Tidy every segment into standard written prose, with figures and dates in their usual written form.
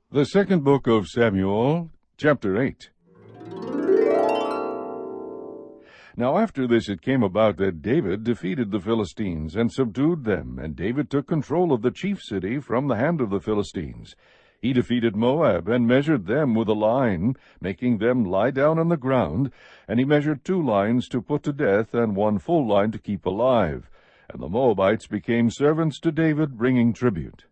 The second book of Samuel, chapter 8. Now after this it came about that David defeated the Philistines, and subdued them, and David took control of the chief city from the hand of the Philistines. He defeated Moab, and measured them with a line, making them lie down on the ground, and he measured 2 lines to put to death, and 1 full line to keep alive. And the Moabites became servants to David, bringing tribute.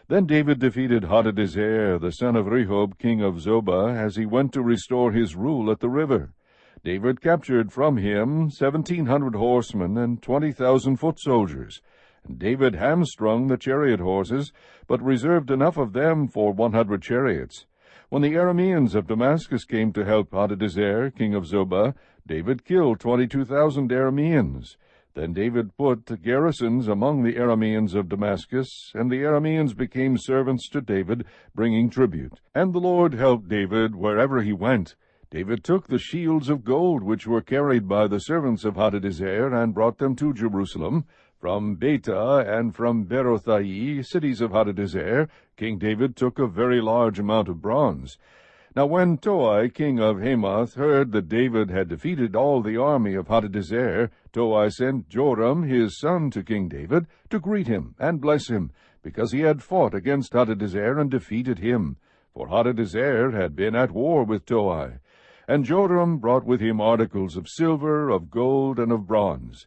Then David defeated Hadadezer, the son of Rehob, king of Zobah, as he went to restore his rule at the river. David captured from him 1,700 horsemen and 20,000 foot soldiers. And David hamstrung the chariot horses, but reserved enough of them for 100 chariots. When the Arameans of Damascus came to help Hadadezer, king of Zobah, David killed 22,000 Arameans. Then David put garrisons among the Arameans of Damascus, and the Arameans became servants to David, bringing tribute. And the Lord helped David wherever he went. David took the shields of gold which were carried by the servants of Hadadezer, and brought them to Jerusalem. From Betah and from Berothai, cities of Hadadezer, King David took a very large amount of bronze. Now when Toi, king of Hamath, heard that David had defeated all the army of Hadadezer, Toi sent Joram his son to King David to greet him and bless him, because he had fought against Hadadezer and defeated him. For Hadadezer had been at war with Toi. And Joram brought with him articles of silver, of gold, and of bronze.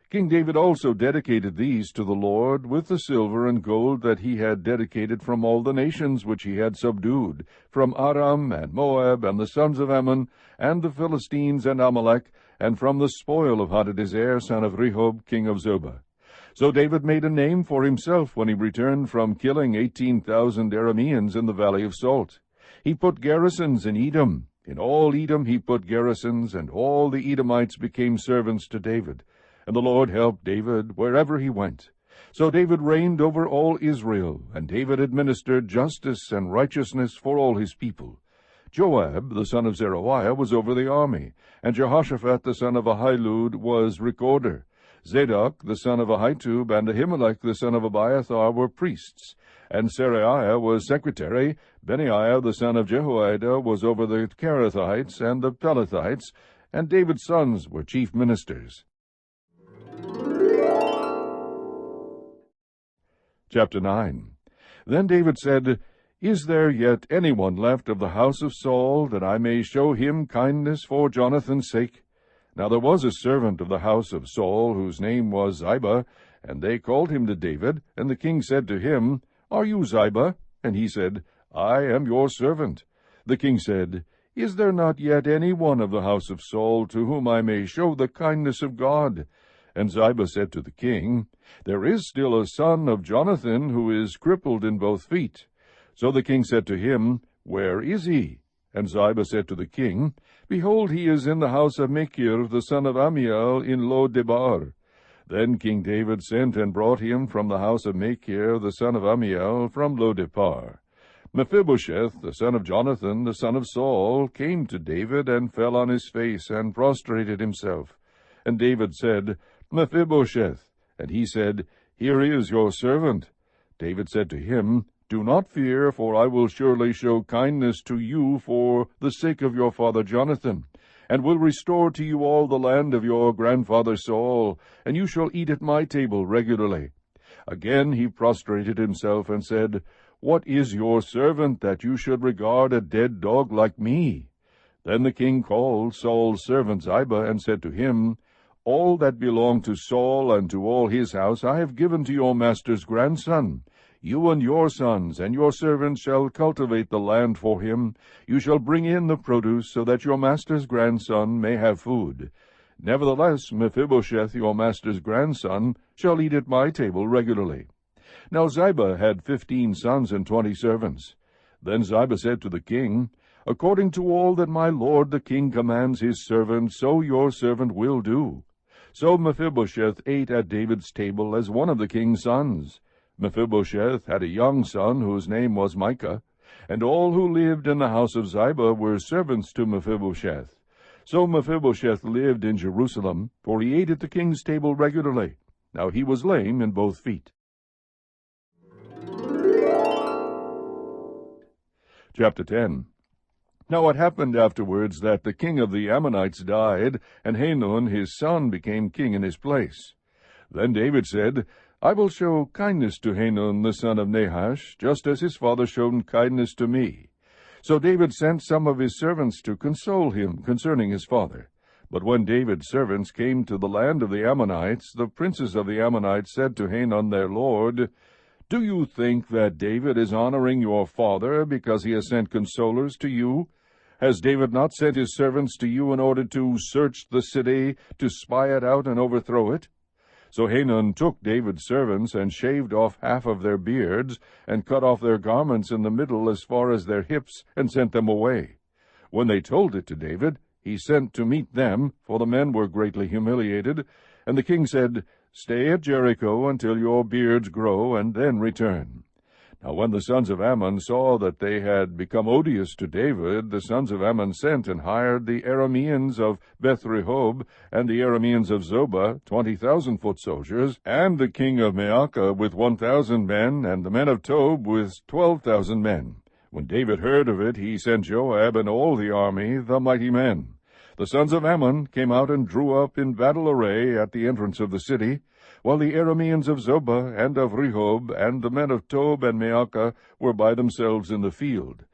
King David also dedicated these to the Lord, with the silver and gold that he had dedicated from all the nations which he had subdued, from Aram and Moab and the sons of Ammon, and the Philistines and Amalek, and from the spoil of Hadadezer, son of Rehob, king of Zobah. So David made a name for himself when he returned from killing 18,000 Arameans in the valley of Salt. He put garrisons in Edom. In all Edom he put garrisons, and all the Edomites became servants to David. And the Lord helped David wherever he went. So David reigned over all Israel, and David administered justice and righteousness for all his people. Joab, the son of Zeruiah, was over the army, and Jehoshaphat, the son of Ahilud, was recorder. Zadok, the son of Ahitub, and Ahimelech, the son of Abiathar, were priests. And Seraiah was secretary. Benaiah, the son of Jehoiada, was over the Kerethites and the Pelethites, and David's sons were chief ministers. Chapter 9. Then David said, Is there yet any one left of the house of Saul, that I may show him kindness for Jonathan's sake? Now there was a servant of the house of Saul, whose name was Ziba, and they called him to David. And the king said to him, Are you Ziba? And he said, I am your servant. The king said, Is there not yet any one of the house of Saul, to whom I may show the kindness of God? And Ziba said to the king, There is still a son of Jonathan, who is crippled in both feet. So the king said to him, Where is he? And Ziba said to the king, Behold, he is in the house of Machir, the son of Ammiel, in Lo-debar. Then King David sent and brought him from the house of Machir, the son of Ammiel, from Lo-debar. Mephibosheth, the son of Jonathan, the son of Saul, came to David, and fell on his face, and prostrated himself. And David said, Mephibosheth. And he said, Here is your servant. David said to him, Do not fear, for I will surely show kindness to you for the sake of your father Jonathan, and will restore to you all the land of your grandfather Saul, and you shall eat at my table regularly. Again he prostrated himself, and said, What is your servant, that you should regard a dead dog like me? Then the king called Saul's servant Ziba, and said to him, All that belonged to Saul and to all his house I have given to your master's grandson. You and your sons and your servants shall cultivate the land for him. You shall bring in the produce, so that your master's grandson may have food. Nevertheless, Mephibosheth, your master's grandson, shall eat at my table regularly. Now Ziba had 15 sons and 20 servants. Then Ziba said to the king, According to all that my lord the king commands his servant, so your servant will do. So Mephibosheth ate at David's table as one of the king's sons. Mephibosheth had a young son whose name was Micah, and all who lived in the house of Ziba were servants to Mephibosheth. So Mephibosheth lived in Jerusalem, for he ate at the king's table regularly. Now he was lame in both feet. Chapter 10. Now it happened afterwards that the king of the Ammonites died, and Hanun his son became king in his place. Then David said, I will show kindness to Hanun the son of Nahash, just as his father showed kindness to me. So David sent some of his servants to console him concerning his father. But when David's servants came to the land of the Ammonites, the princes of the Ammonites said to Hanun their lord, Do you think that David is honoring your father because he has sent consolers to you? Has David not sent his servants to you in order to search the city, to spy it out and overthrow it? So Hanun took David's servants, and shaved off half of their beards, and cut off their garments in the middle as far as their hips, and sent them away. When they told it to David, he sent to meet them, for the men were greatly humiliated. And the king said, Stay at Jericho until your beards grow, and then return. Now when the sons of Ammon saw that they had become odious to David, the sons of Ammon sent and hired the Arameans of Beth-rehob, and the Arameans of Zobah, 20,000 foot soldiers, and the king of Maacah with 1,000 men, and the men of Tob with 12,000 men. When David heard of it, he sent Joab and all the army, the mighty men. The sons of Ammon came out and drew up in battle array at the entrance of the city, while the Arameans of Zobah and of Rehob and the men of Tob and Maacah were by themselves in the field.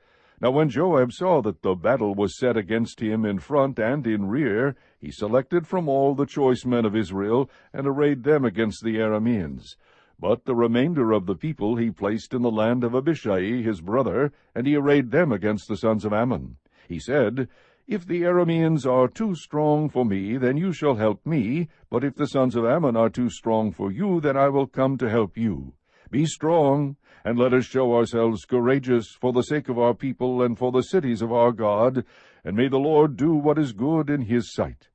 Now when Joab saw that the battle was set against him in front and in rear, he selected from all the choice men of Israel, and arrayed them against the Arameans. But the remainder of the people he placed in the land of Abishai his brother, and he arrayed them against the sons of Ammon. He said, If the Arameans are too strong for me, then you shall help me, but if the sons of Ammon are too strong for you, then I will come to help you. Be strong, and let us show ourselves courageous for the sake of our people and for the cities of our God, and may the Lord do what is good in his sight.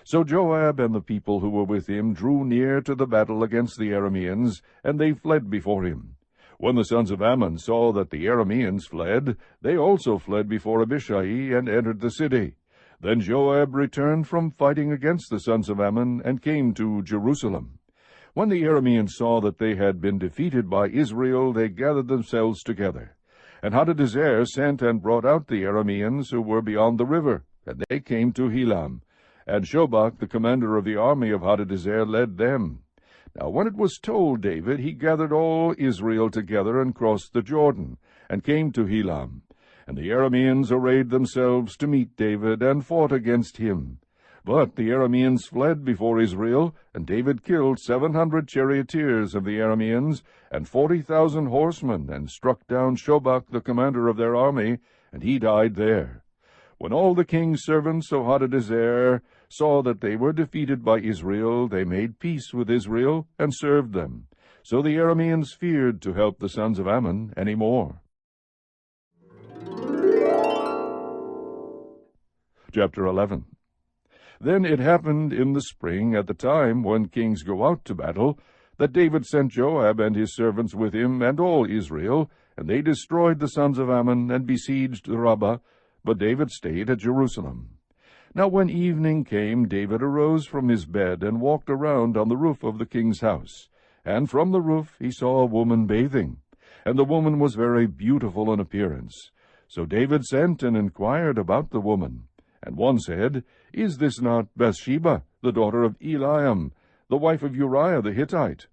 So Joab and the people who were with him drew near to the battle against the Arameans, and they fled before him. When the sons of Ammon saw that the Arameans fled, they also fled before Abishai, and entered the city. Then Joab returned from fighting against the sons of Ammon, and came to Jerusalem. When the Arameans saw that they had been defeated by Israel, they gathered themselves together. And Hadadezer sent and brought out the Arameans who were beyond the river, and they came to Helam. And Shobach, the commander of the army of Hadadezer, led them. Now when it was told David, he gathered all Israel together, and crossed the Jordan, and came to Helam. And the Arameans arrayed themselves to meet David, and fought against him. But the Arameans fled before Israel, and David killed 700 charioteers of the Arameans, and 40,000 horsemen, and struck down Shobach, the commander of their army, and he died there. When all the king's servants of Hadadezer saw that they were defeated by Israel, they made peace with Israel, and served them. So the Arameans feared to help the sons of Ammon any more. Chapter 11. Then it happened in the spring, at the time when kings go out to battle, that David sent Joab and his servants with him, and all Israel, and they destroyed the sons of Ammon, and besieged Rabbah, but David stayed at Jerusalem. Now when evening came, David arose from his bed, and walked around on the roof of the king's house. And from the roof he saw a woman bathing, and the woman was very beautiful in appearance. So David sent and inquired about the woman. And one said, Is this not Bathsheba, the daughter of Eliam, the wife of Uriah the Hittite?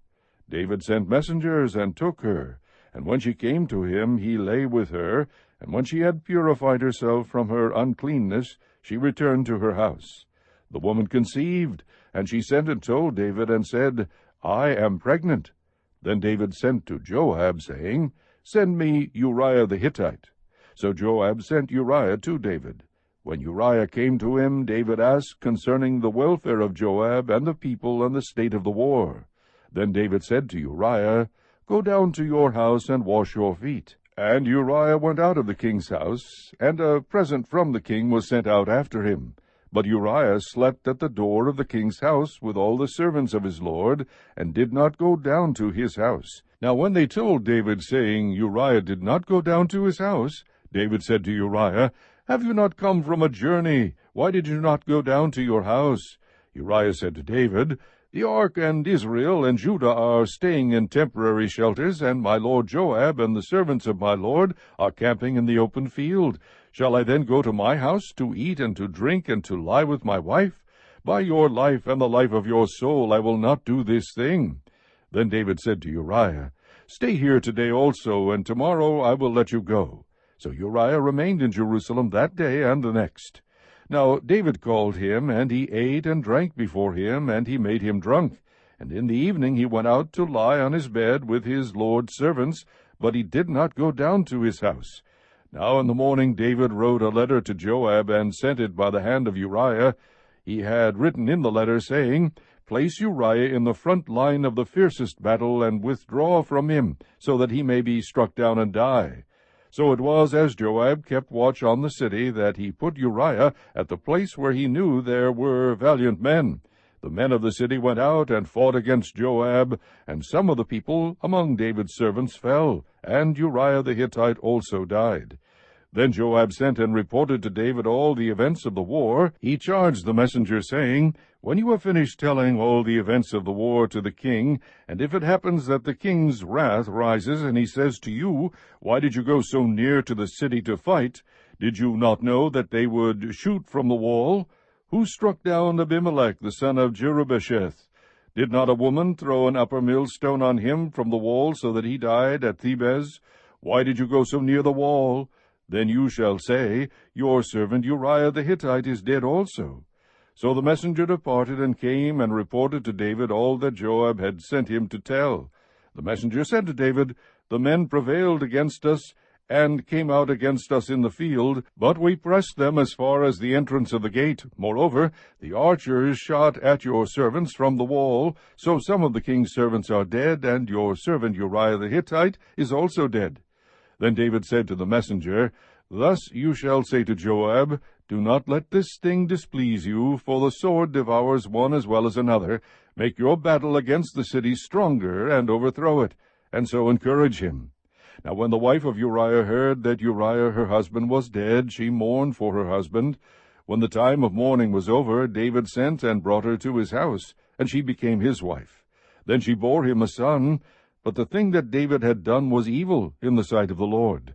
David sent messengers, and took her. And when she came to him, he lay with her, and when she had purified herself from her uncleanness, she returned to her house. The woman conceived, and she sent and told David, and said, I am pregnant. Then David sent to Joab, saying, Send me Uriah the Hittite. So Joab sent Uriah to David. When Uriah came to him, David asked concerning the welfare of Joab and the people and the state of the war. Then David said to Uriah, Go down to your house and wash your feet. And Uriah went out of the king's house, and a present from the king was sent out after him. But Uriah slept at the door of the king's house with all the servants of his lord, and did not go down to his house. Now when they told David, saying, Uriah did not go down to his house, David said to Uriah, Have you not come from a journey? Why did you not go down to your house? Uriah said to David, The ark and Israel and Judah are staying in temporary shelters, and my lord Joab and the servants of my lord are camping in the open field. Shall I then go to my house to eat and to drink and to lie with my wife? By your life and the life of your soul, I will not do this thing." Then David said to Uriah, "Stay here today also, and tomorrow I will let you go." So Uriah remained in Jerusalem that day and the next. Now David called him, and he ate and drank before him, and he made him drunk. And in the evening he went out to lie on his bed with his lord's servants, but he did not go down to his house. Now in the morning David wrote a letter to Joab, and sent it by the hand of Uriah. He had written in the letter, saying, "Place Uriah in the front line of the fiercest battle, and withdraw from him, so that he may be struck down and die." So it was, as Joab kept watch on the city, that he put Uriah at the place where he knew there were valiant men. The men of the city went out and fought against Joab, and some of the people among David's servants fell, and Uriah the Hittite also died. Then Joab sent and reported to David all the events of the war. He charged the messenger, saying, "When you have finished telling all the events of the war to the king, and if it happens that the king's wrath rises, and he says to you, 'Why did you go so near to the city to fight? Did you not know that they would shoot from the wall? Who struck down Abimelech the son of Jerubbesheth? Did not a woman throw an upper millstone on him from the wall, so that he died at Thebez? Why did you go so near the wall?' Then you shall say, 'Your servant Uriah the Hittite is dead also.'" So the messenger departed, and came and reported to David all that Joab had sent him to tell. The messenger said to David, "The men prevailed against us, and came out against us in the field, but we pressed them as far as the entrance of the gate. Moreover, the archers shot at your servants from the wall, so some of the king's servants are dead, and your servant Uriah the Hittite is also dead." Then David said to the messenger, "Thus you shall say to Joab, 'Do not let this thing displease you, for the sword devours one as well as another. Make your battle against the city stronger, and overthrow it, and so encourage him.'" Now when the wife of Uriah heard that Uriah her husband was dead, she mourned for her husband. When the time of mourning was over, David sent and brought her to his house, and she became his wife. Then she bore him a son. But the thing that David had done was evil in the sight of the Lord.